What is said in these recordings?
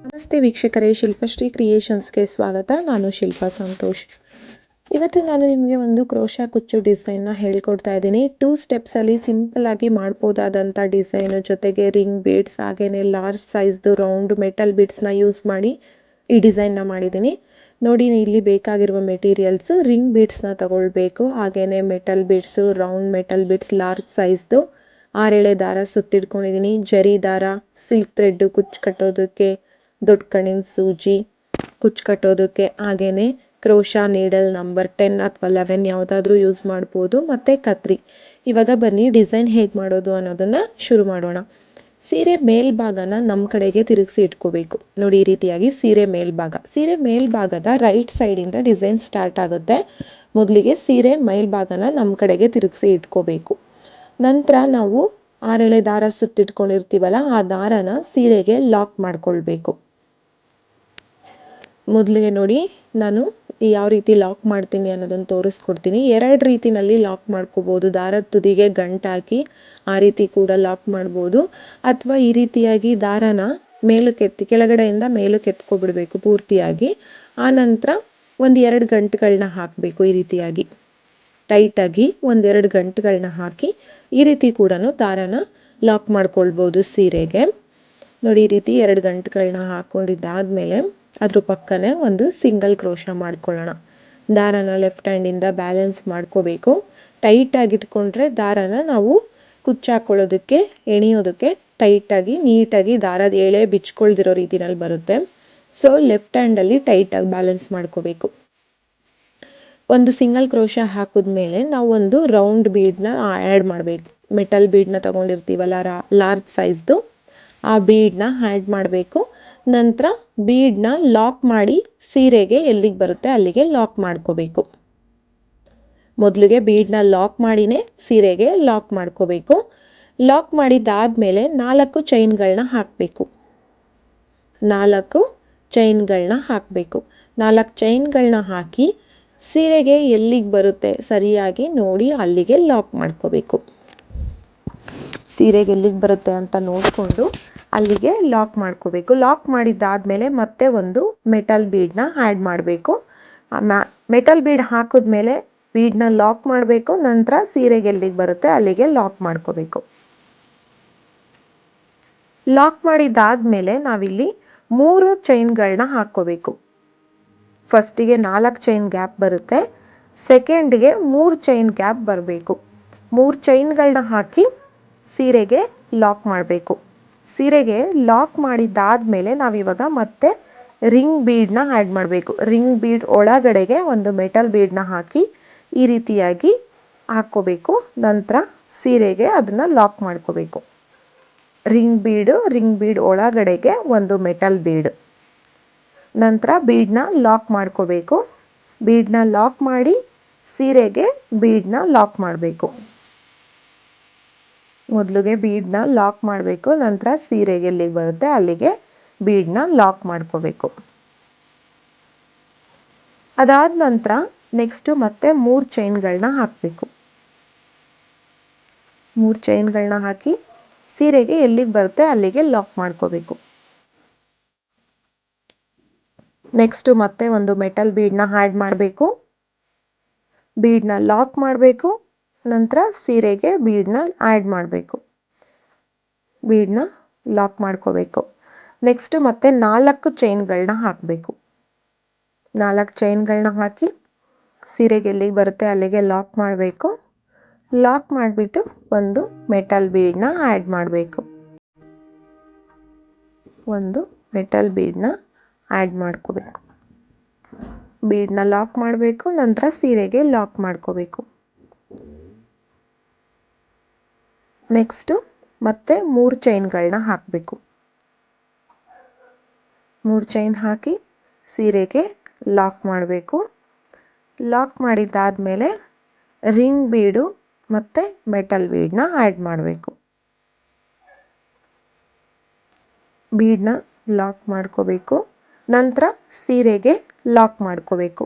ನಮಸ್ತೆ ವೀಕ್ಷಕರೇ, ಶಿಲ್ಪಶ್ರೀ ಕ್ರಿಯೇಷನ್ಸ್ಗೆ ಸ್ವಾಗತ. ನಾನು ಶಿಲ್ಪಾ ಸಂತೋಷ್. ಇವತ್ತು ನಾನು ನಿಮಗೆ ಒಂದು ಕ್ರೋಶಾ ಕುಚ್ಚು ಡಿಸೈನ್ನ ಹೇಳ್ಕೊಡ್ತಾ ಇದ್ದೀನಿ. 2 ಸ್ಟೆಪ್ಸಲ್ಲಿ ಸಿಂಪಲ್ ಆಗಿ ಮಾಡ್ಬೋದಾದಂಥ ಡಿಸೈನು, ಜೊತೆಗೆ ರಿಂಗ್ ಬೀಡ್ಸ್ ಹಾಗೆಯೇ ಲಾರ್ಜ್ ಸೈಜ್ದು ರೌಂಡ್ ಮೆಟಲ್ ಬೀಡ್ಸ್ನ ಯೂಸ್ ಮಾಡಿ ಈ ಡಿಸೈನ್ನ ಮಾಡಿದ್ದೀನಿ. ನೋಡಿ, ಇಲ್ಲಿ ಬೇಕಾಗಿರುವ ಮೆಟೀರಿಯಲ್ಸು ರಿಂಗ್ ಬೀಡ್ಸ್ನ ತಗೊಳ್ಬೇಕು. ಹಾಗೆಯೇ metal beads, round metal beads large ಸೈಜ್ದು 6 ಎಳೆ ದಾರ ಸುತ್ತಿಟ್ಕೊಂಡಿದ್ದೀನಿ. ಜರಿ ದಾರ, ಸಿಲ್ಕ್ ಥ್ರೆಡ್ಡು ಕುಚ್ಚು ಕಟ್ಟೋದಕ್ಕೆ, ದೊಡ್ಡ ಕಣ್ಣಿನ ಸೂಜಿ ಕುಚ್ಚು ಕಟ್ಟೋದಕ್ಕೆ, ಹಾಗೆಯೇ ಕ್ರೋಶಾ ನೀಡಲ್ ನಂಬರ್ 10 ಅಥವಾ 11 ಯಾವುದಾದ್ರೂ ಯೂಸ್ ಮಾಡ್ಬೋದು, ಮತ್ತು ಕತ್ರಿ. ಇವಾಗ ಬನ್ನಿ ಡಿಸೈನ್ ಹೇಗೆ ಮಾಡೋದು ಅನ್ನೋದನ್ನು ಶುರು ಮಾಡೋಣ. ಸೀರೆ ಮೇಲ್ಭಾಗನ ನಮ್ಮ ಕಡೆಗೆ ತಿರುಗಿಸಿ ಇಟ್ಕೋಬೇಕು. ನೋಡಿ, ಈ ರೀತಿಯಾಗಿ ಸೀರೆ ಮೇಲ್ಭಾಗದ ರೈಟ್ ಸೈಡಿಂದ ಡಿಸೈನ್ ಸ್ಟಾರ್ಟ್ ಆಗುತ್ತೆ. ಮೊದಲಿಗೆ ಸೀರೆ ಮೇಲ್ಭಾಗನ ನಮ್ಮ ಕಡೆಗೆ ತಿರುಗಿಸಿ ಇಟ್ಕೋಬೇಕು. ನಂತರ ನಾವು 6 ಎಳೆ ದಾರ ಸುತ್ತಿಟ್ಕೊಂಡಿರ್ತೀವಲ್ಲ, ಆ ದಾರನ ಸೀರೆಗೆ ಲಾಕ್ ಮಾಡ್ಕೊಳ್ಬೇಕು. ಮೊದಲಿಗೆ ನೋಡಿ, ನಾನು ಯಾವ ರೀತಿ ಲಾಕ್ ಮಾಡ್ತೀನಿ ಅನ್ನೋದನ್ನು ತೋರಿಸ್ಕೊಡ್ತೀನಿ. 2 ರೀತಿನಲ್ಲಿ ಲಾಕ್ ಮಾಡ್ಕೋಬೋದು. ದಾರದ ತುದಿಗೆ ಗಂಟಾಕಿ ಆ ರೀತಿ ಕೂಡ ಲಾಕ್ ಮಾಡ್ಬೋದು, ಅಥವಾ ಈ ರೀತಿಯಾಗಿ ದಾರನ ಕೆಳಗಡೆಯಿಂದ ಮೇಲಕ್ಕೆ ಎತ್ಕೊಬಿಡ್ಬೇಕು ಪೂರ್ತಿಯಾಗಿ. ಆನಂತರ 1-2 ಗಂಟುಗಳನ್ನ ಹಾಕಬೇಕು. ಈ ರೀತಿಯಾಗಿ ಟೈಟಾಗಿ 1-2 ಗಂಟುಗಳನ್ನ ಹಾಕಿ ಈ ರೀತಿ ಕೂಡ ದಾರನ ಲಾಕ್ ಮಾಡ್ಕೊಳ್ಬೋದು ಸೀರೆಗೆ. ನೋಡಿ, ಈ ರೀತಿ 2 ಗಂಟುಗಳನ್ನ ಹಾಕ್ಕೊಂಡಿದ್ದಾದಮೇಲೆ ಅದ್ರ ಪಕ್ಕನೇ ಒಂದು ಸಿಂಗಲ್ ಕ್ರೋಶಾ ಮಾಡ್ಕೊಳ್ಳೋಣ. ದಾರನ ಲೆಫ್ಟ್ ಹ್ಯಾಂಡಿಂದ ಬ್ಯಾಲೆನ್ಸ್ ಮಾಡ್ಕೋಬೇಕು. ಟೈಟಾಗಿ ಇಟ್ಕೊಂಡ್ರೆ ದಾರನ ನಾವು ಕುಚ್ಚಾಕೊಳ್ಳೋದಕ್ಕೆ, ಎಣಿಯೋದಕ್ಕೆ ಟೈಟಾಗಿ ನೀಟಾಗಿ ದಾರದ ಎಳೆ ಬಿಚ್ಕೊಳ್ದಿರೋ ರೀತಿನಲ್ಲಿ ಬರುತ್ತೆ. ಸೊ ಲೆಫ್ಟ್ ಹ್ಯಾಂಡಲ್ಲಿ ಟೈಟಾಗಿ ಬ್ಯಾಲೆನ್ಸ್ ಮಾಡ್ಕೋಬೇಕು. ಒಂದು ಸಿಂಗಲ್ ಕ್ರೋಶಾ ಹಾಕಿದ್ಮೇಲೆ ನಾವು ಒಂದು ರೌಂಡ್ ಬೀಡನ್ನ ಆ್ಯಡ್ ಮಾಡಬೇಕು. ಮೆಟಲ್ ಬೀಡನ್ನ ತೊಗೊಂಡಿರ್ತೀವಲ್ಲ ಲಾರ್ಜ್ ಸೈಜ್ದು, ಆ ಬೀಡನ್ನ ಆ್ಯಡ್ ಮಾಡಬೇಕು. ನಂತರ ಬೀಡನ್ನ ಲಾಕ್ ಮಾಡಿ ಸೀರೆಗೆ ಎಲ್ಲಿಗೆ ಬರುತ್ತೆ ಅಲ್ಲಿಗೆ ಲಾಕ್ ಮಾಡ್ಕೋಬೇಕು. ಮೊದಲಿಗೆ ಬೀಡನ್ನ ಲಾಕ್ ಮಾಡಿನೇ ಸೀರೆಗೆ ಲಾಕ್ ಮಾಡ್ಕೋಬೇಕು. ಲಾಕ್ ಮಾಡಿದ್ದಾದಮೇಲೆ 4 ಚೈನ್ಗಳನ್ನ ಹಾಕಬೇಕು. 4 ಚೈನ್ಗಳನ್ನ ಹಾಕಬೇಕು. 4 ಚೈನ್ಗಳನ್ನ ಹಾಕಿ ಸೀರೆಗೆ ಎಲ್ಲಿಗೆ ಬರುತ್ತೆ ಸರಿಯಾಗಿ ನೋಡಿ ಅಲ್ಲಿಗೆ ಲಾಕ್ ಮಾಡ್ಕೋಬೇಕು. ಸೀರೆಗೆ ಎಲ್ಲಿಗೆ ಬರುತ್ತೆ ಅಂತ ನೋಡಿಕೊಂಡು ಅಲ್ಲಿಗೆ ಲಾಕ್ ಮಾಡ್ಕೋಬೇಕು. ಲಾಕ್ ಮಾಡಿದ್ದಾದಮೇಲೆ ಮತ್ತೆ ಒಂದು ಮೆಟಲ್ ಬೀಡನ್ನ ಆ್ಯಡ್ ಮಾಡಬೇಕು. ಮೆಟಲ್ ಬೀಡ್ ಹಾಕಿದ್ಮೇಲೆ ಬೀಡನ್ನ ಲಾಕ್ ಮಾಡಬೇಕು. ನಂತರ ಸೀರೆಗೆ ಎಲ್ಲಿಗೆ ಬರುತ್ತೆ ಅಲ್ಲಿಗೆ ಲಾಕ್ ಮಾಡ್ಕೋಬೇಕು. ಲಾಕ್ ಮಾಡಿದ್ದಾದಮೇಲೆ ನಾವಿಲ್ಲಿ 3 ಚೈನ್ಗಳನ್ನ ಹಾಕ್ಕೋಬೇಕು. ಫಸ್ಟಿಗೆ 4 ಚೈನ್ ಗ್ಯಾಪ್ ಬರುತ್ತೆ, ಸೆಕೆಂಡ್ಗೆ 3 ಚೈನ್ ಗ್ಯಾಪ್ ಬರಬೇಕು. 3 ಚೈನ್ಗಳನ್ನ ಹಾಕಿ ಸೀರೆಗೆ ಲಾಕ್ ಮಾಡಬೇಕು. ಸೀರೆಗೆ ಲಾಕ್ ಮಾಡಿದ್ದಾದಮೇಲೆ ನಾವಿವಾಗ ಮತ್ತೆ ರಿಂಗ್ ಬೀಡನ್ನ ಆ್ಯಡ್ ಮಾಡಬೇಕು. ರಿಂಗ್ ಬೀಡ್ ಒಳಗಡೆಗೆ ಒಂದು ಮೆಟಲ್ ಬೀಡನ್ನ ಹಾಕಿ ಈ ರೀತಿಯಾಗಿ ಹಾಕ್ಕೋಬೇಕು. ನಂತರ ಸೀರೆಗೆ ಅದನ್ನು ಲಾಕ್ ಮಾಡ್ಕೋಬೇಕು. ರಿಂಗ್ ಬೀಡ್ ಒಳಗಡೆಗೆ ಒಂದು ಮೆಟಲ್ ಬೀಡ್. ನಂತರ ಬೀಡನ್ನ ಲಾಕ್ ಮಾಡ್ಕೋಬೇಕು. ಬೀಡನ್ನ ಲಾಕ್ ಮಾಡಿ ಸೀರೆಗೆ ಬೀಡನ್ನ ಲಾಕ್ ಮಾಡಬೇಕು. ಮೊದಲಿಗೆ ಬೀಡನ್ನ ಲಾಕ್ ಮಾಡಬೇಕು. ನಂತರ ಸೀರೆಗೆ ಎಲ್ಲಿಗೆ ಬರುತ್ತೆ ಅಲ್ಲಿಗೆ ಬೀಡನ್ನ ಲಾಕ್ ಮಾಡ್ಕೋಬೇಕು. ಅದಾದ ನಂತರ ನೆಕ್ಸ್ಟು ಮತ್ತೆ 3 ಚೈನ್ಗಳನ್ನ ಹಾಕಬೇಕು. 3 ಚೈನ್ಗಳನ್ನ ಹಾಕಿ ಸೀರೆಗೆ ಎಲ್ಲಿಗೆ ಬರುತ್ತೆ ಅಲ್ಲಿಗೆ ಲಾಕ್ ಮಾಡ್ಕೋಬೇಕು. ನೆಕ್ಸ್ಟು ಮತ್ತೆ ಒಂದು ಮೆಟಲ್ ಬೀಡನ್ನ ಆ್ಯಡ್ ಮಾಡಬೇಕು. ಬೀಡನ್ನ ಲಾಕ್ ಮಾಡಬೇಕು. ನಂತರ ಸೀರೆಗೆ ಬೀಡನ್ನ ಆ್ಯಡ್ ಮಾಡಬೇಕು. ಬೀಡನ್ನ ಲಾಕ್ ಮಾಡ್ಕೋಬೇಕು. ನೆಕ್ಸ್ಟು ಮತ್ತೆ 4 ಚೈನ್ಗಳನ್ನ ಹಾಕಬೇಕು. 4 ಚೈನ್ಗಳನ್ನ ಹಾಕಿ ಸೀರೆಗೆ ಎಲ್ಲಿಗೆ ಬರುತ್ತೆ ಅಲ್ಲಿಗೆ ಲಾಕ್ ಮಾಡಬೇಕು. ಲಾಕ್ ಮಾಡಿಬಿಟ್ಟು ಒಂದು ಮೆಟಲ್ ಬೀಡನ್ನ ಆ್ಯಡ್ ಮಾಡಬೇಕು. ಒಂದು ಮೆಟಲ್ ಬೀಡನ್ನ ಆ್ಯಡ್ ಮಾಡ್ಕೋಬೇಕು. ಬೀಡನ್ನ ಲಾಕ್ ಮಾಡಬೇಕು. ನಂತರ ಸೀರೆಗೆ ಲಾಕ್ ಮಾಡ್ಕೋಬೇಕು. ನೆಕ್ಸ್ಟು ಮತ್ತೆ 3 ಚೈನ್ಗಳನ್ನ ಹಾಕಬೇಕು. 3 ಚೈನ್ ಹಾಕಿ ಸೀರೆಗೆ ಲಾಕ್ ಮಾಡಬೇಕು. ಲಾಕ್ ಮಾಡಿದ್ದಾದಮೇಲೆ ರಿಂಗ್ ಬೀಡು ಮತ್ತು ಮೆಟಲ್ ಬೀಡನ್ನ ಆ್ಯಡ್ ಮಾಡಬೇಕು. ಬೀಡನ್ನ ಲಾಕ್ ಮಾಡ್ಕೋಬೇಕು. ನಂತರ ಸೀರೆಗೆ ಲಾಕ್ ಮಾಡ್ಕೋಬೇಕು.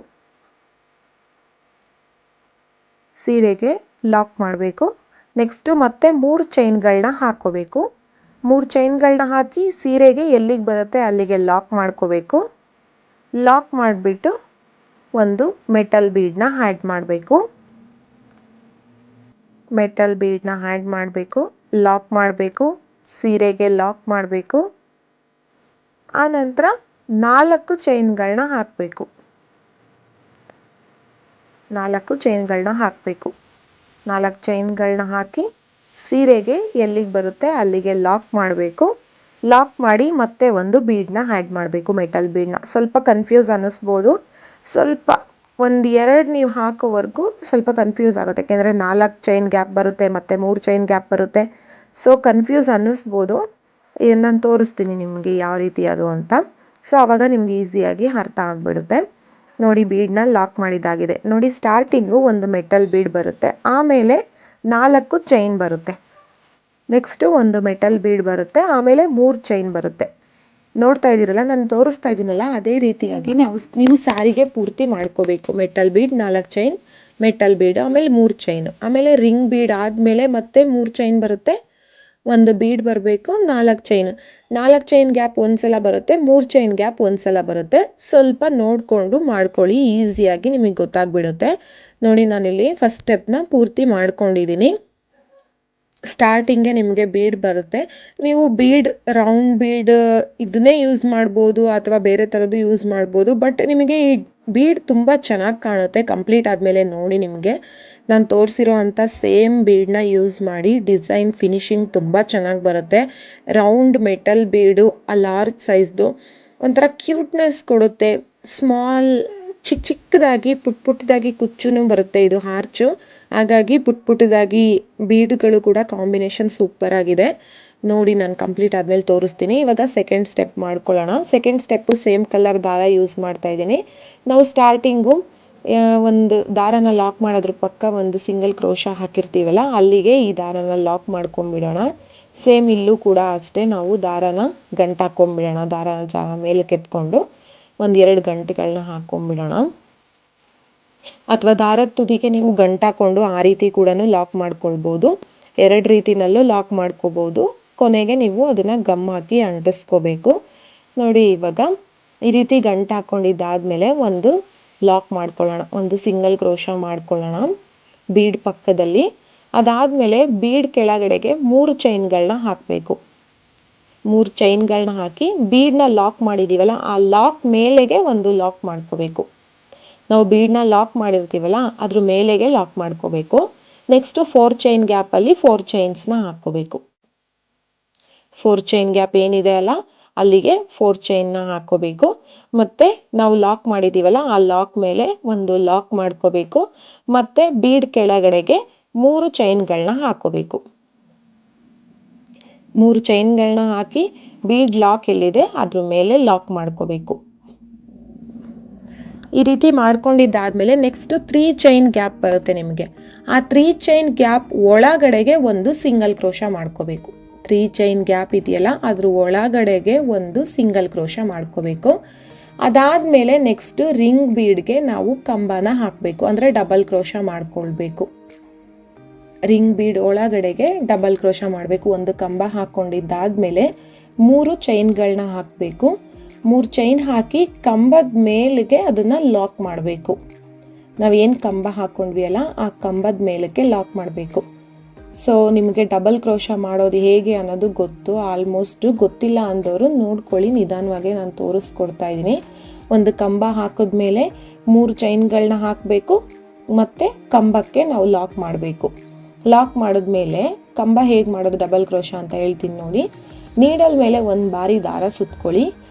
ಸೀರೆಗೆ ಲಾಕ್ ಮಾಡಬೇಕು. ನೆಕ್ಸ್ಟು ಮತ್ತೆ 3 ಚೈನ್ಗಳನ್ನ ಹಾಕ್ಕೋಬೇಕು. 3 ಚೈನ್ಗಳನ್ನ ಹಾಕಿ ಸೀರೆಗೆ ಎಲ್ಲಿಗೆ ಬರುತ್ತೆ ಅಲ್ಲಿಗೆ ಲಾಕ್ ಮಾಡ್ಕೋಬೇಕು. ಲಾಕ್ ಮಾಡಿಬಿಟ್ಟು ಒಂದು ಮೆಟಲ್ ಬೀಡನ್ನ ಆ್ಯಡ್ ಮಾಡಬೇಕು. ಮೆಟಲ್ ಬೀಡನ್ನ ಆ್ಯಡ್ ಮಾಡಬೇಕು, ಲಾಕ್ ಮಾಡಬೇಕು, ಸೀರೆಗೆ ಲಾಕ್ ಮಾಡಬೇಕು. ಆನಂತರ 4 ಚೈನ್ಗಳನ್ನ ಹಾಕಬೇಕು. 4 ಚೈನ್ಗಳನ್ನ ಹಾಕಬೇಕು. 4 ಚೈನ್ಗಳನ್ನ ಹಾಕಿ ಸೀರೆಗೆ ಎಲ್ಲಿಗೆ ಬರುತ್ತೆ ಅಲ್ಲಿಗೆ ಲಾಕ್ ಮಾಡಬೇಕು. ಲಾಕ್ ಮಾಡಿ ಮತ್ತೆ ಒಂದು ಬೀಡನ್ನ ಆ್ಯಡ್ ಮಾಡಬೇಕು, ಮೆಟಲ್ ಬೀಡನ್ನ. ಸ್ವಲ್ಪ ಕನ್ಫ್ಯೂಸ್ ಅನ್ನಿಸ್ಬೋದು, ಸ್ವಲ್ಪ 1-2 ನೀವು ಹಾಕೋವರೆಗೂ ಸ್ವಲ್ಪ ಕನ್ಫ್ಯೂಸ್ ಆಗುತ್ತೆ. ಯಾಕೆಂದರೆ 4 ಚೈನ್ ಗ್ಯಾಪ್ ಬರುತ್ತೆ ಮತ್ತು 3 ಚೈನ್ ಗ್ಯಾಪ್ ಬರುತ್ತೆ. ಸೊ ಕನ್ಫ್ಯೂಸ್ ಅನ್ನಿಸ್ಬೋದು. ನಾನು ತೋರಿಸ್ತೀನಿ ನಿಮಗೆ ಯಾವ ರೀತಿ ಅದು ಅಂತ. ಸೊ ಆವಾಗ ನಿಮ್ಗೆ ಈಸಿಯಾಗಿ ಅರ್ಥ ಆಗಿಬಿಡುತ್ತೆ. ನೋಡಿ, ಬೀಡನ್ನ ಲಾಕ್ ಮಾಡಿದ್ದಾಗಿದೆ. ನೋಡಿ, ಸ್ಟಾರ್ಟಿಂಗು ಒಂದು ಮೆಟಲ್ ಬೀಡ್ ಬರುತ್ತೆ, ಆಮೇಲೆ 4 ಚೈನ್ ಬರುತ್ತೆ. ನೆಕ್ಸ್ಟು ಒಂದು ಮೆಟಲ್ ಬೀಡ್ ಬರುತ್ತೆ, ಆಮೇಲೆ 3 ಚೈನ್ ಬರುತ್ತೆ. ನೋಡ್ತಾ ಇದ್ದೀರಲ್ಲ, ನಾನು ತೋರಿಸ್ತಾ ಇದ್ದೀನಲ್ಲ, ಅದೇ ರೀತಿಯಾಗಿ ನೀವು ಸ್ಯಾರಿಗೆ ಪೂರ್ತಿ ಮಾಡ್ಕೋಬೇಕು. Metal bead, 4 chain, metal bead, ಆಮೇಲೆ 3 ಚೈನು, ಆಮೇಲೆ ರಿಂಗ್ ಬೀಡ್ ಆದಮೇಲೆ ಮತ್ತೆ 3 ಚೈನ್ ಬರುತ್ತೆ, ಒಂದು ಬೀಡ್ ಬರಬೇಕು, 4 ಚೈನ್. 4 ಚೈನ್ ಗ್ಯಾಪ್ ಒಂದ್ಸಲ ಬರುತ್ತೆ, 3 ಚೈನ್ ಗ್ಯಾಪ್ ಒಂದ್ಸಲ ಬರುತ್ತೆ. ಸ್ವಲ್ಪ ನೋಡಿಕೊಂಡು ಮಾಡ್ಕೊಳ್ಳಿ, ಈಸಿಯಾಗಿ ನಿಮಗೆ ಗೊತ್ತಾಗ್ಬಿಡುತ್ತೆ. ನೋಡಿ, ನಾನಿಲ್ಲಿ ಫಸ್ಟ್ ಸ್ಟೆಪ್ನ ಪೂರ್ತಿ ಮಾಡ್ಕೊಂಡಿದ್ದೀನಿ. ಸ್ಟಾರ್ಟಿಂಗ್ಗೆ ನಿಮಗೆ ಬೀಡ್ ಬರುತ್ತೆ. ನೀವು ಬೀಡ್, ರೌಂಡ್ ಬೀಡ್ ಇದನ್ನೇ ಯೂಸ್ ಮಾಡ್ಬೋದು ಅಥವಾ ಬೇರೆ ಥರದ್ದು ಯೂಸ್ ಮಾಡ್ಬೋದು. ಬಟ್ ನಿಮಗೆ ಈ ಬೀಡ್ ತುಂಬ ಚೆನ್ನಾಗಿ ಕಾಣುತ್ತೆ. ಕಂಪ್ಲೀಟ್ ಆದಮೇಲೆ ನೋಡಿ, ನಿಮಗೆ ನಾನು ತೋರಿಸಿರೋ ಅಂಥ ಸೇಮ್ ಬೀಡನ್ನ ಯೂಸ್ ಮಾಡಿ ಡಿಸೈನ್ ಫಿನಿಶಿಂಗ್ ತುಂಬ ಚೆನ್ನಾಗಿ ಬರುತ್ತೆ. ರೌಂಡ್ ಮೆಟಲ್ ಬೀಡು, ಆ ಲಾರ್ಜ್ ಸೈಜ್ದು ಒಂಥರ ಕ್ಯೂಟ್ನೆಸ್ ಕೊಡುತ್ತೆ. ಸ್ಮಾಲ್ ಚಿಕ್ಕದಾಗಿ ಪುಟ್ಟದಾಗಿ ಕುಚ್ಚೂ ಬರುತ್ತೆ. ಇದು ಆರ್ಚು, ಹಾಗಾಗಿ ಪುಟ್ಟದಾಗಿ ಬೀಡುಗಳು ಕೂಡ ಕಾಂಬಿನೇಷನ್ ಸೂಪರ್ ಆಗಿದೆ. ನೋಡಿ, ನಾನು ಕಂಪ್ಲೀಟ್ ಆದಮೇಲೆ ತೋರಿಸ್ತೀನಿ. ಇವಾಗ ಸೆಕೆಂಡ್ ಸ್ಟೆಪ್ ಮಾಡ್ಕೊಳ್ಳೋಣ. ಸೆಕೆಂಡ್ ಸ್ಟೆಪ್ಪು ಸೇಮ್ ಕಲರ್ ದಾರ ಯೂಸ್ ಮಾಡ್ತಾ ಇದ್ದೀನಿ. ನಾವು ಸ್ಟಾರ್ಟಿಂಗು ಒಂದು ದಾರನ ಲಾಕ್ ಮಾಡೋದ್ರ ಪಕ್ಕ ಒಂದು ಸಿಂಗಲ್ ಕ್ರೋಶ ಹಾಕಿರ್ತೀವಲ್ಲ, ಅಲ್ಲಿಗೆ ಈ ದಾರನ ಲಾಕ್ ಮಾಡ್ಕೊಂಬಿಡೋಣ. ಸೇಮ್ ಇಲ್ಲೂ ಕೂಡ ಅಷ್ಟೇ, ನಾವು ದಾರನ ಗಂಟು ಹಾಕ್ಕೊಂಬಿಡೋಣ. ದಾರನ ಮೇಲಕ್ಕೆ ಎತ್ಕೊಂಡು 1-2 ಗಂಟುಗಳನ್ನ ಹಾಕ್ಕೊಂಬಿಡೋಣ. ಅಥವಾ ದಾರದ ತುದಿಗೆ ನೀವು ಗಂಟು ಹಾಕ್ಕೊಂಡು ಆ ರೀತಿ ಕೂಡ ಲಾಕ್ ಮಾಡ್ಕೊಳ್ಬೋದು. 2 ರೀತಿನಲ್ಲೂ ಲಾಕ್ ಮಾಡ್ಕೋಬೋದು. ಕೊನೆಗೆ ನೀವು ಅದನ್ನು ಗಮ್ ಹಾಕಿ ಅಂಟಿಸ್ಕೋಬೇಕು. ನೋಡಿ, ಇವಾಗ ಈ ರೀತಿ ಗಂಟು ಹಾಕ್ಕೊಂಡಿದ್ದಾದಮೇಲೆ ಒಂದು ಲಾಕ್ ಮಾಡ್ಕೊಳ್ಳೋಣ. ಒಂದು ಸಿಂಗಲ್ ಕ್ರೋಶ ಮಾಡ್ಕೊಳ್ಳೋಣ ಬೀಡ್ ಪಕ್ಕದಲ್ಲಿ. ಅದಾದಮೇಲೆ ಬೀಡ್ ಕೆಳಗಡೆಗೆ 3 ಚೈನ್ಗಳನ್ನ ಹಾಕಬೇಕು. 3 ಚೈನ್ಗಳನ್ನ ಹಾಕಿ ಬೀಡನ್ನ ಲಾಕ್ ಮಾಡಿದ್ದೀವಲ್ಲ, ಆ ಲಾಕ್ ಮೇಲೆಗೆ ಒಂದು ಲಾಕ್ ಮಾಡ್ಕೋಬೇಕು. ನಾವು ಬೀಡನ್ನ ಲಾಕ್ ಮಾಡಿರ್ತೀವಲ್ಲ, ಅದ್ರ ಮೇಲೆಗೆ ಲಾಕ್ ಮಾಡ್ಕೋಬೇಕು. ನೆಕ್ಸ್ಟು 4 ಚೈನ್ ಗ್ಯಾಪಲ್ಲಿ 4 ಚೈನ್ಸ್ನ ಹಾಕ್ಕೋಬೇಕು. 4 ಚೈನ್ ಗ್ಯಾಪ್ ಏನಿದೆ ಅಲ್ಲ, ಅಲ್ಲಿಗೆ 4 ಚೈನ್ನ ಹಾಕ್ಕೋಬೇಕು. ಮತ್ತು ನಾವು ಲಾಕ್ ಮಾಡಿದ್ದೀವಲ್ಲ, ಆ ಲಾಕ್ ಮೇಲೆ ಒಂದು ಲಾಕ್ ಮಾಡ್ಕೋಬೇಕು. ಮತ್ತು ಬೀಡ್ ಕೆಳಗಡೆಗೆ 3 ಚೈನ್ಗಳನ್ನ ಹಾಕ್ಕೋಬೇಕು. 3 ಚೈನ್ಗಳನ್ನ ಹಾಕಿ ಬೀಡ್ ಲಾಕ್ ಎಲ್ಲಿದೆ ಅದ್ರ ಮೇಲೆ ಲಾಕ್ ಮಾಡ್ಕೋಬೇಕು. ಈ ರೀತಿ ಮಾಡ್ಕೊಂಡಿದ್ದಾದಮೇಲೆ ನೆಕ್ಸ್ಟ್ 3 ಚೈನ್ ಗ್ಯಾಪ್ ಬರುತ್ತೆ ನಿಮಗೆ. ಆ 3 ಚೈನ್ ಗ್ಯಾಪ್ ಒಳಗಡೆಗೆ ಒಂದು ಸಿಂಗಲ್ ಕ್ರೋಶ ಮಾಡ್ಕೋಬೇಕು. 3 ಚೈನ್ ಗ್ಯಾಪ್ ಇದೆಯಲ್ಲ, ಅದ್ರ ಒಳಗಡೆಗೆ ಒಂದು ಸಿಂಗಲ್ ಕ್ರೋಶ ಮಾಡ್ಕೋಬೇಕು. ಅದಾದಮೇಲೆ ನೆಕ್ಸ್ಟ್ ರಿಂಗ್ ಬೀಡ್ಗೆ ನಾವು ಕಂಬನ ಹಾಕಬೇಕು, ಅಂದರೆ ಡಬಲ್ ಕ್ರೋಶ ಮಾಡ್ಕೊಳ್ಬೇಕು. ರಿಂಗ್ ಬೀಡ್ ಒಳಗಡೆಗೆ ಡಬಲ್ ಕ್ರೋಶ ಮಾಡಬೇಕು. ಒಂದು ಕಂಬ ಹಾಕ್ಕೊಂಡಿದ್ದಾದಮೇಲೆ 3 ಚೈನ್ಗಳನ್ನ ಹಾಕಬೇಕು. 3 ಚೈನ್ ಹಾಕಿ ಕಂಬದ ಮೇಲಿಗೆ ಅದನ್ನು ಲಾಕ್ ಮಾಡಬೇಕು. ನಾವೇನು ಕಂಬ ಹಾಕ್ಕೊಂಡ್ವಿ ಅಲ್ಲ, ಆ ಕಂಬದ ಮೇಲಕ್ಕೆ ಲಾಕ್ ಮಾಡಬೇಕು. ಸೊ ನಿಮಗೆ ಡಬಲ್ ಕ್ರೋಶ ಮಾಡೋದು ಹೇಗೆ ಅನ್ನೋದು ಗೊತ್ತು, ಆಲ್ಮೋಸ್ಟು. ಗೊತ್ತಿಲ್ಲ ಅಂದವರು ನೋಡ್ಕೊಳ್ಳಿ, ನಿಧಾನವಾಗಿ ನಾನು ತೋರಿಸ್ಕೊಡ್ತಾ ಇದ್ದೀನಿ. ಒಂದು ಕಂಬ ಹಾಕಿದ್ಮೇಲೆ 3 ಚೈನ್ಗಳನ್ನ ಹಾಕಬೇಕು, ಮತ್ತು ಕಂಬಕ್ಕೆ ನಾವು ಲಾಕ್ ಮಾಡಬೇಕು. ಲಾಕ್ ಮಾಡಿದ್ಮೇಲೆ ಕಂಬ ಹೇಗೆ ಮಾಡೋದು ಡಬಲ್ ಕ್ರೋಶ ಅಂತ ಹೇಳ್ತೀನಿ ನೋಡಿ. ನೀಡಲ್ ಮೇಲೆ ಒಂದು ಬಾರಿ ದಾರ ಸುತ್ಕೊಳ್ಳಿ.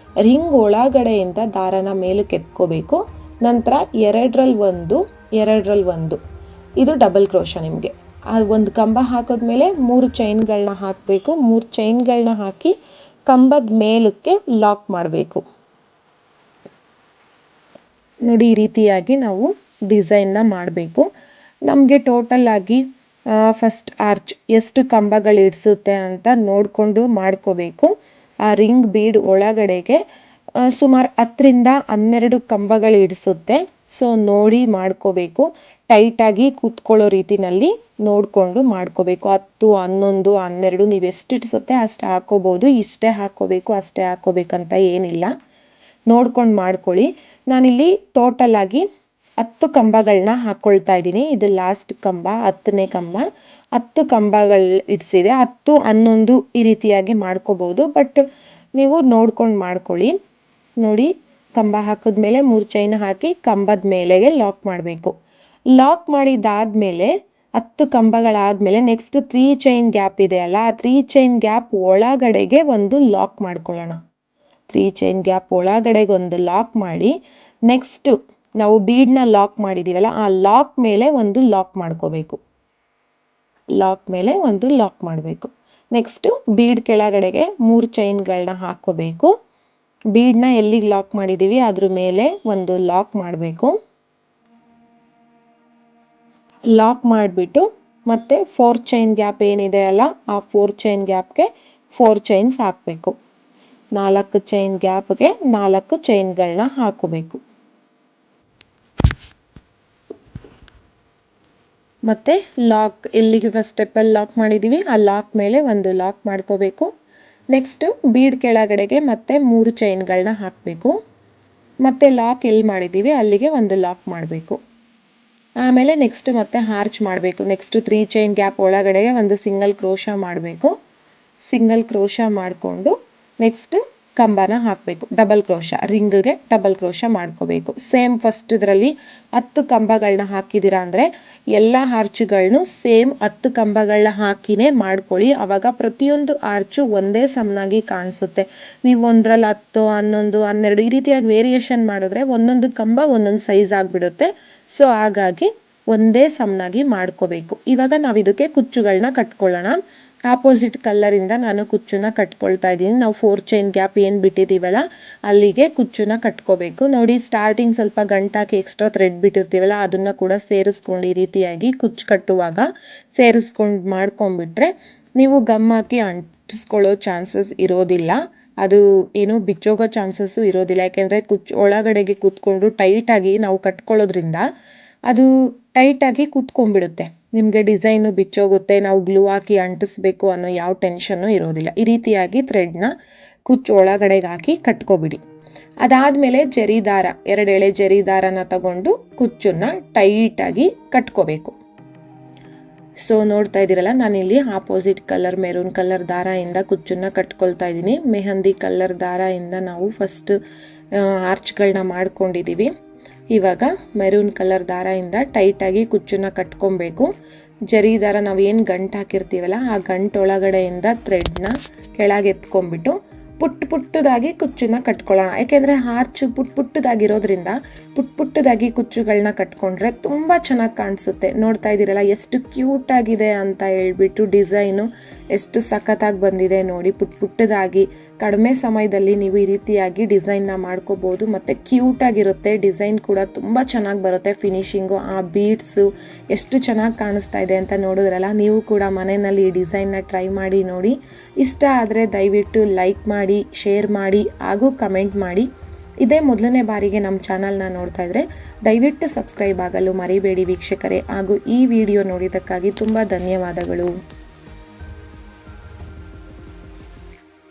ರಿಂಗ್ ಒಳಗಡೆಯಿಂದ ದಾರನ ಮೇಲಕ್ಕೆ ಎತ್ಕೋಬೇಕು. ನಂತರ 2ರಲ್ಲಿ 1, 2ರಲ್ಲಿ 1, ಇದು ಡಬಲ್ ಕ್ರೋಶ ನಿಮಗೆ. ಒಂದು ಕಂಬ ಹಾಕಿದ್ಮೇಲೆ 3 ಚೈನ್ಗಳನ್ನ ಹಾಕಬೇಕು. 3 ಚೈನ್ಗಳನ್ನ ಹಾಕಿ ಕಂಬದ ಮೇಲಕ್ಕೆ ಲಾಕ್ ಮಾಡಬೇಕು. ನೋಡಿ, ಈ ರೀತಿಯಾಗಿ ನಾವು ಡಿಸೈನ್ನ ಮಾಡಬೇಕು. ನಮಗೆ ಟೋಟಲ್ ಆಗಿ ಫಸ್ಟ್ ಆರ್ಚ್ ಎಷ್ಟು ಕಂಬಗಳು ಇಡಿಸುತ್ತೆ ಅಂತ ನೋಡಿಕೊಂಡು ಮಾಡ್ಕೋಬೇಕು. ಆ ರಿಂಗ್ ಬೀಡ್ ಒಳಗಡೆಗೆ ಸುಮಾರು 10ರಿಂದ 12 ಕಂಬಗಳು ಇಡಿಸುತ್ತೆ. ಸೊ ನೋಡಿ ಮಾಡ್ಕೋಬೇಕು. ಟೈಟಾಗಿ ಕೂತ್ಕೊಳ್ಳೋ ರೀತಿನಲ್ಲಿ ನೋಡಿಕೊಂಡು ಮಾಡ್ಕೋಬೇಕು. 10, 11, 12 ನೀವು ಎಷ್ಟು ಇಡಿಸುತ್ತೆ ಅಷ್ಟು ಹಾಕೋಬೋದು. ಇಷ್ಟೇ ಹಾಕೋಬೇಕು ಅಷ್ಟೇ ಹಾಕೋಬೇಕಂತ ಏನಿಲ್ಲ, ನೋಡ್ಕೊಂಡು ಮಾಡ್ಕೊಳ್ಳಿ. ನಾನಿಲ್ಲಿ ಟೋಟಲ್ ಆಗಿ 10 ಕಂಬಗಳನ್ನ ಹಾಕ್ಕೊಳ್ತಾ ಇದ್ದೀನಿ. ಇದು ಲಾಸ್ಟ್ ಕಂಬ, 10ನೇ ಕಂಬ. 10 ಕಂಬಗಳು ಇಡಿಸಿದೆ. 10, 11 ಈ ರೀತಿಯಾಗಿ ಮಾಡ್ಕೋಬೋದು. ಬಟ್ ನೀವು ನೋಡ್ಕೊಂಡು ಮಾಡ್ಕೊಳ್ಳಿ. ನೋಡಿ, ಕಂಬ ಹಾಕಿದ್ಮೇಲೆ 3 ಚೈನ್ ಹಾಕಿ ಕಂಬದ ಮೇಲೆಗೆ ಲಾಕ್ ಮಾಡಬೇಕು. ಲಾಕ್ ಮಾಡಿದಾದ್ಮೇಲೆ 10 ಕಂಬಗಳಾದ್ಮೇಲೆ ನೆಕ್ಸ್ಟ್ 3 ಚೈನ್ ಗ್ಯಾಪ್ ಇದೆ ಅಲ್ಲ, ಆ 3 ಚೈನ್ ಗ್ಯಾಪ್ ಒಳಗಡೆಗೆ ಒಂದು ಲಾಕ್ ಮಾಡ್ಕೊಳ್ಳೋಣ. 3 ಚೈನ್ ಗ್ಯಾಪ್ ಒಳಗಡೆಗೆ ಒಂದು ಲಾಕ್ ಮಾಡಿ, ನೆಕ್ಸ್ಟ್ ನಾವು ಬೀಡ್ನ ಲಾಕ್ ಮಾಡಿದೀವಲ್ಲ ಆ ಲಾಕ್ ಮೇಲೆ ಒಂದು ಲಾಕ್ ಮಾಡ್ಕೋಬೇಕು. ಲಾಕ್ ಮೇಲೆ ಒಂದು ಲಾಕ್ ಮಾಡಬೇಕು. ನೆಕ್ಸ್ಟ್ ಬೀಡ್ ಕೆಳಗಡೆಗೆ 3 ಚೈನ್ಗಳನ್ನ ಹಾಕೋಬೇಕು. ಬೀಡ್ನ ಎಲ್ಲಿಗೆ ಲಾಕ್ ಮಾಡಿದೀವಿ ಅದ್ರ ಮೇಲೆ ಒಂದು ಲಾಕ್ ಮಾಡಬೇಕು. ಲಾಕ್ ಮಾಡಿಬಿಟ್ಟು ಮತ್ತೆ 4 ಚೈನ್ ಗ್ಯಾಪ್ ಏನಿದೆ ಅಲ್ಲ ಆ 4 ಚೈನ್ ಗ್ಯಾಪ್ಗೆ 4 ಚೈನ್ಸ್ ಹಾಕಬೇಕು. 4 ಚೈನ್ ಗ್ಯಾಪ್ಗೆ 4 ಚೈನ್ಗಳನ್ನ ಹಾಕೋಬೇಕು. ಮತ್ತೆ ಲಾಕ್ ಎಲ್ಲಿಗೆ ಫಸ್ಟ್ ಸ್ಟೆಪ್ಪಲ್ಲಿ ಲಾಕ್ ಮಾಡಿದ್ದೀವಿ ಆ ಲಾಕ್ ಮೇಲೆ ಒಂದು ಲಾಕ್ ಮಾಡ್ಕೋಬೇಕು. ನೆಕ್ಸ್ಟ್ ಬೀಡ್ ಕೆಳಗಡೆಗೆ ಮತ್ತೆ 3 ಚೈನ್ಗಳನ್ನ ಹಾಕಬೇಕು. ಮತ್ತೆ ಲಾಕ್ ಎಲ್ಲಿ ಮಾಡಿದ್ದೀವಿ ಅಲ್ಲಿಗೆ ಒಂದು ಲಾಕ್ ಮಾಡಬೇಕು. ಆಮೇಲೆ ನೆಕ್ಸ್ಟ್ ಮತ್ತೆ ಹಾರ್ಚ್ ಮಾಡಬೇಕು. ನೆಕ್ಸ್ಟ್ 3 ಚೈನ್ ಗ್ಯಾಪ್ ಒಳಗಡೆಗೆ ಒಂದು ಸಿಂಗಲ್ ಕ್ರೋಶಾ ಮಾಡಬೇಕು. ಸಿಂಗಲ್ ಕ್ರೋಶಾ ಮಾಡಿಕೊಂಡು ನೆಕ್ಸ್ಟ್ ಕಂಬನ ಹಾಕಬೇಕು. ಡಬಲ್ ಕ್ರೋಶಾ, ರಿಂಗ್ಗೆ ಡಬಲ್ ಕ್ರೋಶಾ ಮಾಡ್ಕೋಬೇಕು. ಸೇಮ್ ಫಸ್ಟ್ ಇದರಲ್ಲಿ 10 ಕಂಬಗಳನ್ನ ಹಾಕಿದ್ದೀರಾ ಅಂದರೆ ಎಲ್ಲ ಆರ್ಚ್ಗಳನ್ನು ಸೇಮ್ 10 ಕಂಬಗಳನ್ನ ಹಾಕಿನೇ ಮಾಡ್ಕೊಳ್ಳಿ. ಆವಾಗ ಪ್ರತಿಯೊಂದು ಆರ್ಚು ಒಂದೇ ಸಮನಾಗಿ ಕಾಣಿಸುತ್ತೆ. ನೀವು ಒಂದರಲ್ಲಿ 10, 11, 12 ಈ ರೀತಿಯಾಗಿ ವೇರಿಯೇಷನ್ ಮಾಡಿದ್ರೆ ಒಂದೊಂದು ಕಂಬ ಒಂದೊಂದು ಸೈಜ್ ಆಗಿಬಿಡುತ್ತೆ. ಸೊ ಹಾಗಾಗಿ ಒಂದೇ ಸಮನಾಗಿ ಮಾಡ್ಕೋಬೇಕು. ಇವಾಗ ನಾವು ಇದಕ್ಕೆ ಕುಚ್ಚುಗಳನ್ನ ಕಟ್ಕೊಳ್ಳೋಣ. ಆಪೋಸಿಟ್ ಕಲ್ಲರಿಂದ ನಾನು ಕುಚ್ಚನ್ನ ಕಟ್ಕೊಳ್ತಾ ಇದ್ದೀನಿ. ನಾವು 4 ಚೈನ್ ಗ್ಯಾಪ್ ಏನು ಬಿಟ್ಟಿದ್ದೀವಲ್ಲ ಅಲ್ಲಿಗೆ ಕುಚ್ಚನ್ನ ಕಟ್ಕೋಬೇಕು. ನೋಡಿ, ಸ್ಟಾರ್ಟಿಂಗ್ ಸ್ವಲ್ಪ ಗಂಟಾಕಿ ಎಕ್ಸ್ಟ್ರಾ ಥ್ರೆಡ್ ಬಿಟ್ಟಿರ್ತೀವಲ್ಲ ಅದನ್ನು ಕೂಡ ಸೇರಿಸ್ಕೊಂಡು ಈ ರೀತಿಯಾಗಿ ಕುಚ್ಚು ಕಟ್ಟುವಾಗ ಸೇರಿಸ್ಕೊಂಡು ಮಾಡ್ಕೊಂಡ್ಬಿಟ್ರೆ ನೀವು ಗಮ್ ಹಾಕಿ ಅಂಟಿಸ್ಕೊಳ್ಳೋ ಚಾನ್ಸಸ್ ಇರೋದಿಲ್ಲ. ಅದು ಏನು ಬಿಚ್ಚೋಗೋ ಚಾನ್ಸಸ್ಸು ಇರೋದಿಲ್ಲ. ಯಾಕೆಂದರೆ ಕುಚ್ಚು ಒಳಗಡೆಗೆ ಕೂತ್ಕೊಂಡು ಟೈಟಾಗಿ ನಾವು ಕಟ್ಕೊಳ್ಳೋದ್ರಿಂದ ಅದು ಟೈಟಾಗಿ ಕೂತ್ಕೊಂಡ್ಬಿಡುತ್ತೆ. ನಿಮಗೆ ಡಿಸೈನು ಬಿಚ್ಚೋಗುತ್ತೆ, ನಾವು ಗ್ಲೂ ಹಾಕಿ ಅಂಟಿಸ್ಬೇಕು ಅನ್ನೋ ಯಾವ ಟೆನ್ಷನ್ನು ಇರೋದಿಲ್ಲ. ಈ ರೀತಿಯಾಗಿ ಥ್ರೆಡ್ನ ಕುಚ್ಚು ಒಳಗಡೆಗೆ ಹಾಕಿ ಕಟ್ಕೊಬಿಡಿ. ಅದಾದಮೇಲೆ ಜರಿ ದಾರ, 2 ಎಳೆ ಜರಿ ದಾರನ ತಗೊಂಡು ಕುಚ್ಚನ್ನ ಟೈಟಾಗಿ ಕಟ್ಕೋಬೇಕು. ಸೊ ನೋಡ್ತಾ ಇದ್ದೀರಲ್ಲ, ನಾನಿಲ್ಲಿ ಆಪೋಸಿಟ್ ಕಲರ್ ಮೆರೂನ್ ಕಲರ್ ದಾರದಿಂದ ಕುಚ್ಚನ್ನ ಕಟ್ಕೊಳ್ತಾ ಇದ್ದೀನಿ. ಮೆಹಂದಿ ಕಲರ್ ದಾರದಿಂದ ನಾವು ಫಸ್ಟ್ ಆರ್ಚ್ಗಳನ್ನ ಮಾಡ್ಕೊಂಡಿದ್ದೀವಿ. ಇವಾಗ ಮೆರೂನ್ ಕಲರ್ ದಾರದಿಂದ ಟೈಟಾಗಿ ಕುಚ್ಚನ್ನ ಕಟ್ಕೊಬೇಕು. ಜರಿ ದಾರ ನಾವು ಏನು ಗಂಟು ಹಾಕಿರ್ತೀವಲ್ಲ ಆ ಗಂಟು ಒಳಗಡೆಯಿಂದ ಥ್ರೆಡ್ನ ಕೆಳಗೆ ಎತ್ಕೊಂಡ್ಬಿಟ್ಟು ಪುಟ್ಟದಾಗಿ ಕುಚ್ಚನ್ನ ಕಟ್ಕೊಳ್ಳೋಣ. ಯಾಕೆಂದರೆ ಆರ್ಚು ಪುಟ್ಟದಾಗಿರೋದ್ರಿಂದ ಪುಟ್ಟದಾಗಿ ಕುಚ್ಚುಗಳನ್ನ ಕಟ್ಕೊಂಡ್ರೆ ತುಂಬ ಚೆನ್ನಾಗಿ ಕಾಣಿಸುತ್ತೆ. ನೋಡ್ತಾ ಇದ್ದೀರಲ್ಲ ಎಷ್ಟು ಕ್ಯೂಟಾಗಿದೆ ಅಂತ ಹೇಳ್ಬಿಟ್ಟು, ಡಿಸೈನು ಎಷ್ಟು ಸಖತ್ತಾಗಿ ಬಂದಿದೆ ನೋಡಿ. ಪುಟ್ಟದಾಗಿ ಕಡಿಮೆ ಸಮಯದಲ್ಲಿ ನೀವು ಈ ರೀತಿಯಾಗಿ ಡಿಸೈನ್ನ ಮಾಡ್ಕೋಬೋದು. ಮತ್ತು ಕ್ಯೂಟಾಗಿರುತ್ತೆ. ಡಿಸೈನ್ ಕೂಡ ತುಂಬ ಚೆನ್ನಾಗಿ ಬರುತ್ತೆ. ಫಿನಿಶಿಂಗು, ಆ ಬೀಡ್ಸು ಎಷ್ಟು ಚೆನ್ನಾಗಿ ಕಾಣಿಸ್ತಾ ಇದೆ ಅಂತ ನೋಡಿದ್ರಲ್ಲ. ನೀವು ಕೂಡ ಮನೆಯಲ್ಲಿ ಈ ಡಿಸೈನ್ನ ಟ್ರೈ ಮಾಡಿ ನೋಡಿ. ಇಷ್ಟ ಆದರೆ ದಯವಿಟ್ಟು ಲೈಕ್ ಮಾಡಿ, ಶೇರ್ ಮಾಡಿ ಹಾಗೂ ಕಮೆಂಟ್ ಮಾಡಿ. ಇದೇ ಮೊದಲನೇ ಬಾರಿಗೆ ನಮ್ಮ ಚಾನಲ್ನ ನೋಡ್ತಾ ಇದ್ದರೆ ದಯವಿಟ್ಟು ಸಬ್ಸ್ಕ್ರೈಬ್ ಆಗಲು ಮರಿಬೇಡಿ ವೀಕ್ಷಕರೇ. ಹಾಗೂ ಈ ವಿಡಿಯೋ ನೋಡಿದ್ದಕ್ಕಾಗಿ ತುಂಬ ಧನ್ಯವಾದಗಳು.